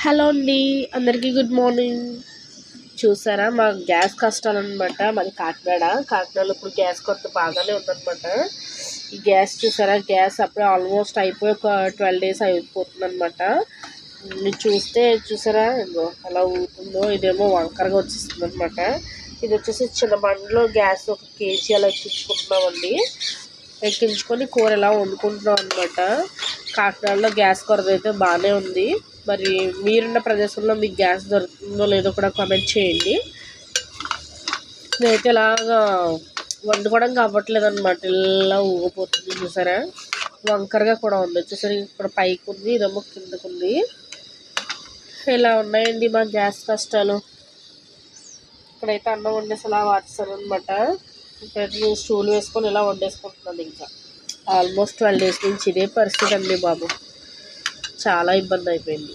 Hello అండి, అందరికీ good morning. చూసారా మా గ్యాస్ కష్టాలన్నమాట. మాది కాకినాడలో ఇప్పుడు గ్యాస్ కొరత బాగానే ఉందన్నమాట. ఈ గ్యాస్ చూసారా, గ్యాస్ అప్పుడే ఆల్మోస్ట్ అయిపోయి ఒక 12 days అయిపోతుంది అనమాట. మీరు చూసారా ఎలా ఊగుతుందో. ఇదేమో వంకరగా వచ్చేస్తుంది అనమాట. ఇది వచ్చేసి చిన్న బండిలో గ్యాస్ 1 kg అలా ఎక్కించుకుంటున్నామండి. ఎక్కించుకొని కూర ఎలా వండుకుంటున్నాం అనమాట. కాకినాడలో గ్యాస్ కొరత అయితే బాగానే ఉంది. మరి మీరున్న ప్రదేశంలో మీకు గ్యాస్ దొరుకుతుందో లేదో కూడా కామెంట్ చేయండి. నేనైతే ఇలాగా వండుకోవడం కావట్లేదు అనమాట. ఇలా ఊగిపోతుంది చూసారా, వంకరగా కూడా ఉంది. చూసారా, ఇక్కడ పైకి ఉంది, ఇదేమో కిందకు ఉంది. ఇలా ఉన్నాయండి మా గ్యాస్ కష్టాలు. ఇక్కడైతే అన్నం వండేసి అలా వాడుస్తాను అనమాట. ఇక్కడైతే నేను స్టూల్ వేసుకొని ఇలా వండేసుకుంటున్నాను. ఇంకా ఆల్మోస్ట్ 12 days నుంచి ఇదే పరిస్థితి అండి బాబు. చాలా ఇబ్బంది అయిపోయింది.